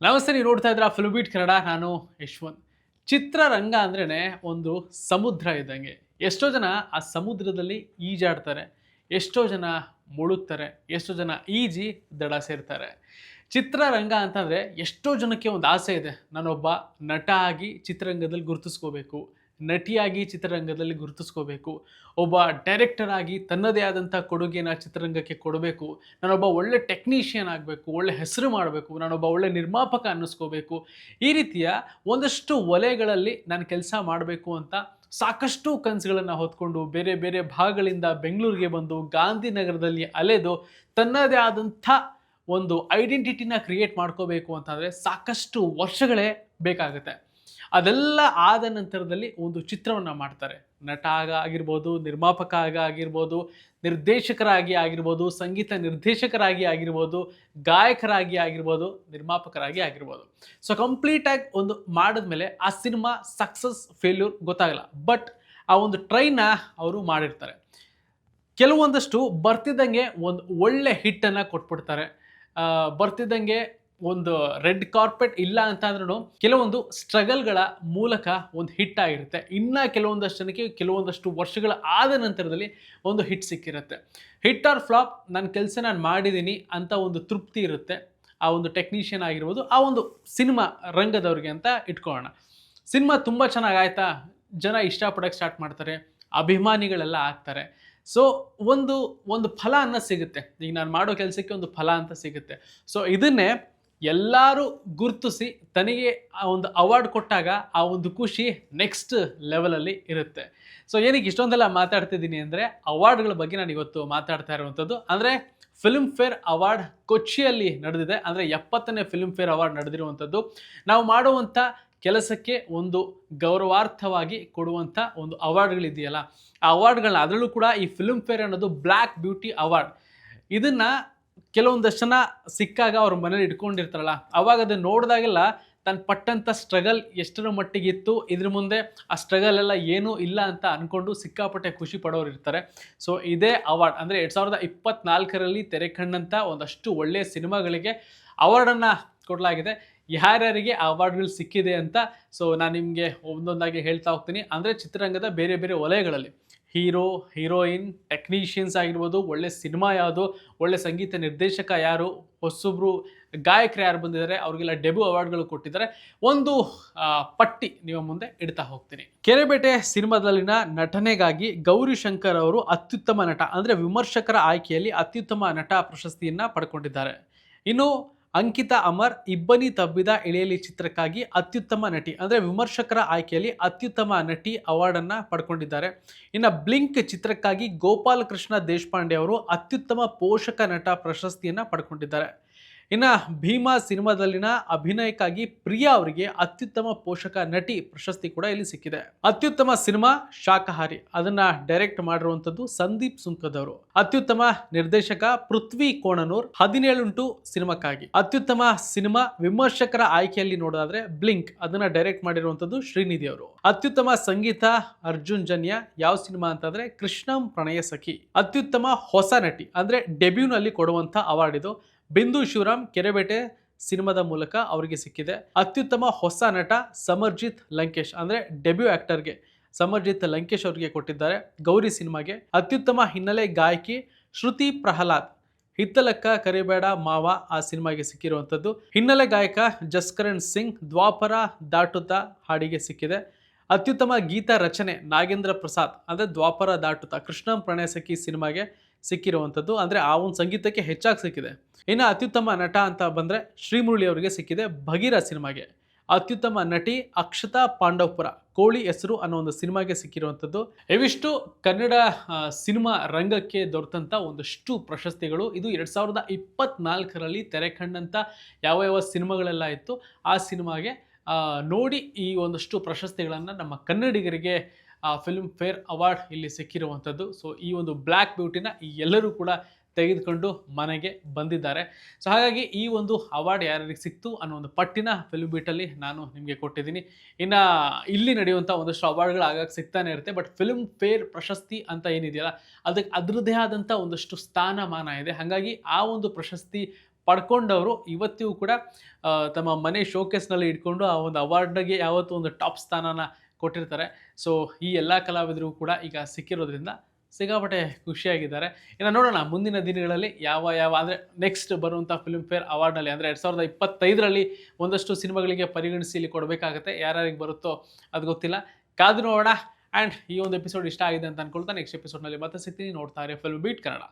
ನಮಸ್ತೆ, ನೀವು ನೋಡ್ತಾ ಇದ್ರ ಫಿಲ್ಮ್ ಬೀಟ್ ಕನ್ನಡ. ನಾನು ಯಶ್ವಂತ್. ಚಿತ್ರರಂಗ ಅಂದ್ರೇನೆ ಒಂದು ಸಮುದ್ರ ಇದ್ದಂಗೆ. ಎಷ್ಟೋ ಜನ ಆ ಸಮುದ್ರದಲ್ಲಿ ಈಜಾಡ್ತಾರೆ, ಎಷ್ಟೋ ಜನ ಮುಳುಗ್ತಾರೆ, ಎಷ್ಟೋ ಜನ ಈಜಿ ದಡ ಸೇರ್ತಾರೆ. ಚಿತ್ರರಂಗ ಅಂತಂದ್ರೆ ಎಷ್ಟೋ ಜನಕ್ಕೆ ಒಂದು ಆಸೆ ಇದೆ, ನಾನೊಬ್ಬ ನಟ ಆಗಿ ಚಿತ್ರರಂಗದಲ್ಲಿ ಗುರುತಿಸ್ಕೋಬೇಕು, ನಟಿಯಾಗಿ ಚಿತ್ರರಂಗದಲ್ಲಿ ಗುರುತಿಸ್ಕೋಬೇಕು, ಒಬ್ಬ ಡೈರೆಕ್ಟರ್ ಆಗಿ ತನ್ನದೇ ಆದಂಥ ಕೊಡುಗೆನ ಚಿತ್ರರಂಗಕ್ಕೆ ಕೊಡಬೇಕು, ನಾನೊಬ್ಬ ಒಳ್ಳೆ ಟೆಕ್ನಿಷಿಯನ್ ಆಗಬೇಕು, ಒಳ್ಳೆ ಹೆಸರು ಮಾಡಬೇಕು, ನಾನೊಬ್ಬ ಒಳ್ಳೆ ನಿರ್ಮಾಪಕ ಅನ್ನಿಸ್ಕೋಬೇಕು. ಈ ರೀತಿಯ ಒಂದಷ್ಟು ವಲಯಗಳಲ್ಲಿ ನಾನು ಕೆಲಸ ಮಾಡಬೇಕು ಅಂತ ಸಾಕಷ್ಟು ಕನಸುಗಳನ್ನು ಹೊತ್ಕೊಂಡು ಬೇರೆ ಬೇರೆ ಭಾಗಗಳಿಂದ ಬೆಂಗಳೂರಿಗೆ ಬಂದು ಗಾಂಧಿನಗರದಲ್ಲಿ ಅಲೆದು ತನ್ನದೇ ಆದಂಥ ಒಂದು ಐಡೆಂಟಿಟಿನ ಕ್ರಿಯೇಟ್ ಮಾಡ್ಕೋಬೇಕು ಅಂತಂದರೆ ಸಾಕಷ್ಟು ವರ್ಷಗಳೇ ಬೇಕಾಗುತ್ತೆ. ಅದೆಲ್ಲ ಆದ ನಂತರದಲ್ಲಿ ಒಂದು ಚಿತ್ರವನ್ನು ಮಾಡ್ತಾರೆ. ನಟ ಆಗಿರ್ಬೋದು, ನಿರ್ಮಾಪಕ ಆಗಿರ್ಬೋದು, ನಿರ್ದೇಶಕರಾಗಿ ಆಗಿರ್ಬೋದು, ಸಂಗೀತ ನಿರ್ದೇಶಕರಾಗಿ ಆಗಿರ್ಬೋದು, ಗಾಯಕರಾಗಿ ಆಗಿರ್ಬೋದು, ನಿರ್ಮಾಪಕರಾಗಿ ಆಗಿರ್ಬೋದು. ಸೊ ಕಂಪ್ಲೀಟಾಗಿ ಒಂದು ಮಾಡಿದ್ಮೇಲೆ ಆ ಸಿನಿಮಾ ಸಕ್ಸಸ್ ಫೇಲ್ಯೂರ್ ಗೊತ್ತಾಗಲ್ಲ, ಬಟ್ ಆ ಒಂದು ಟ್ರೈನ ಅವರು ಮಾಡಿರ್ತಾರೆ. ಕೆಲವೊಂದಷ್ಟು ಬರ್ತಿದ್ದಂಗೆ ಒಂದು ಒಳ್ಳೆ ಹಿಟ್ಟನ್ನು ಕೊಟ್ಬಿಡ್ತಾರೆ. ಬರ್ತಿದ್ದಂಗೆ ಒಂದು ರೆಡ್ ಕಾರ್ಪೆಟ್ ಇಲ್ಲ ಅಂತ ಅಂದ್ರೂ ಕೆಲವೊಂದು ಸ್ಟ್ರಗಲ್ಗಳ ಮೂಲಕ ಒಂದು ಹಿಟ್ ಆಗಿರುತ್ತೆ. ಇನ್ನು ಕೆಲವೊಂದಷ್ಟು ಜನಕ್ಕೆ ಕೆಲವೊಂದಷ್ಟು ವರ್ಷಗಳ ಆದ ನಂತರದಲ್ಲಿ ಒಂದು ಹಿಟ್ ಸಿಕ್ಕಿರುತ್ತೆ. ಹಿಟ್ ಆರ್ ಫ್ಲಾಪ್, ನನ್ನ ಕೆಲಸ ನಾನು ಮಾಡಿದ್ದೀನಿ ಅಂತ ಒಂದು ತೃಪ್ತಿ ಇರುತ್ತೆ ಆ ಒಂದು ಟೆಕ್ನಿಷಿಯನ್ ಆಗಿರ್ಬೋದು, ಆ ಒಂದು ಸಿನಿಮಾ ರಂಗದವ್ರಿಗೆ ಅಂತ ಇಟ್ಕೊಳ್ಳೋಣ. ಸಿನಿಮಾ ತುಂಬ ಚೆನ್ನಾಗಾಯ್ತಾ, ಜನ ಇಷ್ಟಪಡೋಕ್ಕೆ ಸ್ಟಾರ್ಟ್ ಮಾಡ್ತಾರೆ, ಅಭಿಮಾನಿಗಳೆಲ್ಲ ಆಗ್ತಾರೆ. ಸೊ ಒಂದು ಒಂದು ಫಲ ಅನ್ನೋದು ಸಿಗುತ್ತೆ. ಈಗ ನಾನು ಮಾಡೋ ಕೆಲಸಕ್ಕೆ ಒಂದು ಫಲ ಅಂತ ಸಿಗುತ್ತೆ. ಸೊ ಇದನ್ನೇ ಎಲ್ಲರೂ ಗುರುತಿಸಿ ತನಗೆ ಆ ಒಂದು ಅವಾರ್ಡ್ ಕೊಟ್ಟಾಗ ಆ ಒಂದು ಖುಷಿ ನೆಕ್ಸ್ಟ್ ಲೆವೆಲಲ್ಲಿ ಇರುತ್ತೆ. ಸೊ ಏನಕ್ಕೆ ಇಷ್ಟೊಂದೆಲ್ಲ ಮಾತಾಡ್ತಿದ್ದೀನಿ ಅಂದರೆ, ಅವಾರ್ಡ್ಗಳ ಬಗ್ಗೆ ನಾನು ಇವತ್ತು ಮಾತಾಡ್ತಾ ಇರುವಂಥದ್ದು. ಅಂದರೆ ಫಿಲ್ಮ್ ಫೇರ್ ಅವಾರ್ಡ್ ಕೊಚ್ಚಿಯಲ್ಲಿ ನಡೆದಿದೆ. ಅಂದರೆ 70ನೇ ಫಿಲ್ಮ್ ಫೇರ್ ಅವಾರ್ಡ್ ನಡೆದಿರುವಂಥದ್ದು. ನಾವು ಮಾಡುವಂಥ ಕೆಲಸಕ್ಕೆ ಒಂದು ಗೌರವಾರ್ಥವಾಗಿ ಕೊಡುವಂಥ ಒಂದು ಅವಾರ್ಡ್ಗಳಿದೆಯಲ್ಲ, ಆ ಅವಾರ್ಡ್ಗಳನ್ನ, ಅದರಲ್ಲೂ ಕೂಡ ಈ ಫಿಲ್ಮ್ ಫೇರ್ ಅನ್ನೋದು ಬ್ಲ್ಯಾಕ್ ಬ್ಯೂಟಿ ಅವಾರ್ಡ್. ಇದನ್ನು ಕೆಲವೊಂದಷ್ಟು ಜನ ಸಿಕ್ಕಾಗ ಅವ್ರ ಮನೇಲಿ ಇಟ್ಕೊಂಡಿರ್ತಾರಲ್ಲ, ಅವಾಗ ಅದನ್ನು ನೋಡಿದಾಗೆಲ್ಲ ತಾನು ಪಟ್ಟಂಥ ಸ್ಟ್ರಗಲ್ ಎಷ್ಟರ ಮಟ್ಟಿಗಿತ್ತು, ಇದ್ರ ಮುಂದೆ ಆ ಸ್ಟ್ರಗಲ್ ಎಲ್ಲ ಏನೂ ಇಲ್ಲ ಅಂತ ಅಂದ್ಕೊಂಡು ಸಿಕ್ಕಾಪಟ್ಟೆ ಖುಷಿ ಪಡೋರು ಇರ್ತಾರೆ. ಸೊ ಇದೇ ಅವಾರ್ಡ್ ಅಂದರೆ 2024ರಲ್ಲಿ ತೆರೆ ಕಂಡಂಥ ಒಂದಷ್ಟು ಒಳ್ಳೆಯ ಸಿನಿಮಾಗಳಿಗೆ ಅವಾರ್ಡನ್ನು ಕೊಡಲಾಗಿದೆ. ಯಾರ್ಯಾರಿಗೆ ಆ ಅವಾರ್ಡ್ಗಳು ಸಿಕ್ಕಿದೆ ಅಂತ ಸೊ ನಾನು ನಿಮಗೆ ಒಂದೊಂದಾಗಿ ಹೇಳ್ತಾ ಹೋಗ್ತೀನಿ. ಅಂದರೆ ಚಿತ್ರರಂಗದ ಬೇರೆ ಬೇರೆ ವಲಯಗಳಲ್ಲಿ ಹೀರೋ, ಹೀರೋಯಿನ್, ಟೆಕ್ನಿಷಿಯನ್ಸ್ ಆಗಿರ್ಬೋದು, ಒಳ್ಳೆ ಸಿನಿಮಾ ಯಾವುದು, ಒಳ್ಳೆ ಸಂಗೀತ ನಿರ್ದೇಶಕ ಯಾರು, ಹೊಸಬ್ರು ಗಾಯಕರು ಯಾರು ಬಂದಿದ್ದಾರೆ, ಅವ್ರಿಗೆಲ್ಲ ಡೆಬ್ಯೂ ಅವಾರ್ಡ್ಗಳು ಕೊಟ್ಟಿದ್ದಾರೆ. ಒಂದು ಪಟ್ಟಿ ನಿಮ್ಮ ಮುಂದೆ ಇಡ್ತಾ ಹೋಗ್ತೀನಿ. ಕೆರೆಬೇಟೆ ಸಿನಿಮಾದಲ್ಲಿನ ನಟನೆಗಾಗಿ ಗೌರಿ ಶಂಕರ್ ಅವರು ಅತ್ಯುತ್ತಮ ನಟ ಅಂದರೆ ವಿಮರ್ಶಕರ ಆಯ್ಕೆಯಲ್ಲಿ ಅತ್ಯುತ್ತಮ ನಟ ಪ್ರಶಸ್ತಿಯನ್ನು ಪಡ್ಕೊಂಡಿದ್ದಾರೆ. ಇನ್ನು ಅಂಕಿತಾ ಅಮರ್ ಇಬ್ಬನಿ ತಬ್ಬಿದ ಇಳಿಯಲಿ ಚಿತ್ರಕ್ಕಾಗಿ ಅತ್ಯುತ್ತಮ ನಟಿ ಅಂದರೆ ವಿಮರ್ಶಕರ ಆಯ್ಕೆಯಲ್ಲಿ ಅತ್ಯುತ್ತಮ ನಟಿ ಅವಾರ್ಡನ್ನು ಪಡ್ಕೊಂಡಿದ್ದಾರೆ. ಇನ್ನು ಬ್ಲಿಂಕ್ ಚಿತ್ರಕ್ಕಾಗಿ ಗೋಪಾಲ್ ಕೃಷ್ಣ ದೇಶಪಾಂಡೆ ಅವರು ಅತ್ಯುತ್ತಮ ಪೋಷಕ ನಟ ಪ್ರಶಸ್ತಿಯನ್ನು ಪಡ್ಕೊಂಡಿದ್ದಾರೆ. ಇನ್ನು ಭೀಮಾ ಸಿನಿಮಾದಲ್ಲಿನ ಅಭಿನಯಕ್ಕಾಗಿ ಪ್ರಿಯಾ ಅವರಿಗೆ ಅತ್ಯುತ್ತಮ ಪೋಷಕ ನಟಿ ಪ್ರಶಸ್ತಿ ಕೂಡ ಇಲ್ಲಿ ಸಿಕ್ಕಿದೆ. ಅತ್ಯುತ್ತಮ ಸಿನಿಮಾ ಶಾಕಾಹಾರಿ, ಅದನ್ನ ಡೈರೆಕ್ಟ್ ಮಾಡಿರುವಂತದ್ದು ಸಂದೀಪ್ ಸುಂಕದವರು. ಅತ್ಯುತ್ತಮ ನಿರ್ದೇಶಕ ಪೃಥ್ವಿ ಕೋಣನೂರ್ 17 ಸಿನಿಮಾಕ್ಕಾಗಿ. ಅತ್ಯುತ್ತಮ ಸಿನಿಮಾ ವಿಮರ್ಶಕರ ಆಯ್ಕೆಯಲ್ಲಿ ನೋಡೋದಾದ್ರೆ ಬ್ಲಿಂಕ್, ಅದನ್ನ ಡೈರೆಕ್ಟ್ ಮಾಡಿರುವಂತದ್ದು ಶ್ರೀನಿಧಿ ಅವರು. ಅತ್ಯುತ್ತಮ ಸಂಗೀತ ಅರ್ಜುನ್ ಜನ್ಯ, ಯಾವ ಸಿನಿಮಾ ಅಂತಂದ್ರೆ ಕೃಷ್ಣಂ ಪ್ರಣಯ ಸಖಿ. ಅತ್ಯುತ್ತಮ ಹೊಸ ನಟಿ ಅಂದ್ರೆ ಡೆಬ್ಯೂನಲ್ಲಿ ಕೊಡುವಂತ ಅವಾರ್ಡ್ ಇದು. ಬಿಂದು ಶಿವರಾಮ್ ಕೆರೆಬೇಟೆ ಸಿನಿಮಾದ ಮೂಲಕ ಅವರಿಗೆ ಸಿಕ್ಕಿದೆ. ಅತ್ಯುತ್ತಮ ಹೊಸ ನಟ ಸಮರ್ಜಿತ್ ಲಂಕೇಶ್ ಅಂದರೆ ಡೆಬ್ಯೂ ಆಕ್ಟರ್ಗೆ ಸಮರ್ಜಿತ್ ಲಂಕೇಶ್ ಅವರಿಗೆ ಕೊಟ್ಟಿದ್ದಾರೆ ಗೌರಿ ಸಿನಿಮಾಗೆ. ಅತ್ಯುತ್ತಮ ಹಿನ್ನೆಲೆ ಗಾಯಕಿ ಶ್ರುತಿ ಪ್ರಹ್ಲಾದ್, ಹಿತ್ತಲಕ್ಕ ಕರಿಬೇಡ ಮಾವ ಆ ಸಿನಿಮಾಗೆ ಸಿಕ್ಕಿರುವಂಥದ್ದು. ಹಿನ್ನೆಲೆ ಗಾಯಕ ಜಸ್ಕರಣ್ ಸಿಂಗ್ ದ್ವಾಪರ ದಾಟುತ್ತ ಹಾಡಿಗೆ ಸಿಕ್ಕಿದೆ. ಅತ್ಯುತ್ತಮ ಗೀತ ರಚನೆ ನಾಗೇಂದ್ರ ಪ್ರಸಾದ್ ಅಂದರೆ ದ್ವಾಪರ ದಾಟುತ್ತ ಕೃಷ್ಣಂ ಪ್ರಣಯ ಸಖಿ ಸಿನಿಮಾಗೆ ಸಿಕ್ಕಿರುವಂಥದ್ದು. ಅಂದರೆ ಆ ಒಂದು ಸಂಗೀತಕ್ಕೆ ಹೆಚ್ಚಾಗಿ ಸಿಕ್ಕಿದೆ. ಇನ್ನು ಅತ್ಯುತ್ತಮ ನಟ ಅಂತ ಬಂದರೆ ಶ್ರೀಮುರಳಿ ಅವರಿಗೆ ಸಿಕ್ಕಿದೆ ಭಗೀರ ಸಿನಿಮಾಗೆ. ಅತ್ಯುತ್ತಮ ನಟಿ ಅಕ್ಷತಾ ಪಾಂಡವಪುರ ಕೋಳಿ ಹೆಸರು ಅನ್ನೋ ಒಂದು ಸಿನಿಮಾಗೆ ಸಿಕ್ಕಿರುವಂಥದ್ದು. ಇವಿಷ್ಟು ಕನ್ನಡ ಸಿನಿಮಾ ರಂಗಕ್ಕೆ ದೊರೆತಂಥ ಒಂದಷ್ಟು ಪ್ರಶಸ್ತಿಗಳು. ಇದು 2024ರಲ್ಲಿ ತೆರೆ ಕಂಡಂಥ ಯಾವ ಸಿನಿಮಾಗಳೆಲ್ಲ ಇತ್ತು ಆ ಸಿನಿಮಾಗೆ ನೋಡಿ ಈ ಒಂದಷ್ಟು ಪ್ರಶಸ್ತಿಗಳನ್ನು ನಮ್ಮ ಕನ್ನಡಿಗರಿಗೆ ಫಿಲ್ಮ್ ಫೇರ್ ಅವಾರ್ಡ್ ಇಲ್ಲಿ ಸಿಕ್ಕಿರುವಂಥದ್ದು. ಸೊ ಈ ಒಂದು ಬ್ಲ್ಯಾಕ್ ಬ್ಯೂಟಿನ ಎಲ್ಲರೂ ಕೂಡ ತೆಗೆದುಕೊಂಡು ಮನೆಗೆ ಬಂದಿದ್ದಾರೆ. ಸೊ ಹಾಗಾಗಿ ಈ ಒಂದು ಅವಾರ್ಡ್ ಯಾರಿಗೆ ಸಿಕ್ತು ಅನ್ನೋ ಒಂದು ಪಟ್ಟಿನ ಫಿಲ್ಮ್ ಬೀಟಲ್ಲಿ ನಾನು ನಿಮಗೆ ಕೊಟ್ಟಿದ್ದೀನಿ. ಇನ್ನು ಇಲ್ಲಿ ನಡೆಯುವಂಥ ಒಂದಷ್ಟು ಅವಾರ್ಡ್ಗಳು ಆಗಾಗ ಸಿಗ್ತಾನೆ ಇರುತ್ತೆ. ಬಟ್ ಫಿಲ್ಮ್ ಫೇರ್ ಪ್ರಶಸ್ತಿ ಅಂತ ಏನಿದೆಯಲ್ಲ ಅದಕ್ಕೆ ಅದರದ್ದೇ ಆದಂಥ ಒಂದಷ್ಟು ಸ್ಥಾನಮಾನ ಇದೆ. ಹಾಗಾಗಿ ಆ ಒಂದು ಪ್ರಶಸ್ತಿ ಪಡ್ಕೊಂಡವರು ಇವತ್ತಿಗೂ ಕೂಡ ತಮ್ಮ ಮನೆ ಶೋಕೇಸ್ನಲ್ಲಿ ಇಟ್ಕೊಂಡು ಆ ಒಂದು ಅವಾರ್ಡ್ಗೆ ಯಾವತ್ತೂ ಒಂದು ಟಾಪ್ ಸ್ಥಾನನ ಕೊಟ್ಟಿರ್ತಾರೆ. ಸೊ ಈ ಎಲ್ಲ ಕಲಾವಿದರು ಕೂಡ ಈಗ ಸಿಕ್ಕಿರೋದ್ರಿಂದ ಸಿಕ್ಕಾಪಟ್ಟೆ ಖುಷಿಯಾಗಿದ್ದಾರೆ. ಇನ್ನು ನೋಡೋಣ ಮುಂದಿನ ದಿನಗಳಲ್ಲಿ ಯಾವ ಯಾವ ಅಂದರೆ ನೆಕ್ಸ್ಟ್ ಬರುವಂಥ ಫಿಲ್ಮ್ ಫೇರ್ ಅವಾರ್ಡ್ನಲ್ಲಿ ಅಂದರೆ 2025ರಲ್ಲಿ ಒಂದಷ್ಟು ಸಿನಿಮಾಗಳಿಗೆ ಪರಿಗಣಿಸಿ ಇಲ್ಲಿ ಕೊಡಬೇಕಾಗುತ್ತೆ. ಯಾರ್ಯಾರಿಗೆ ಬರುತ್ತೋ ಅದು ಗೊತ್ತಿಲ್ಲ, ಕಾದು ನೋಡೋಣ. ಆ್ಯಂಡ್ ಈ ಒಂದು ಎಪಿಸೋಡ್ ಇಷ್ಟ ಆಗಿದೆ ಅಂತ ಅನ್ಕೊಳ್ತಾ ನೆಕ್ಸ್ಟ್ ಎಪಿಸೋಡ್ನಲ್ಲಿ ಮತ್ತೆ ಸಿಗ್ತೀನಿ. ನೋಡ್ತಾ ಇರಿ ಫಿಲ್ಮ್ ಬೀಟ್ ಕನ್ನಡ.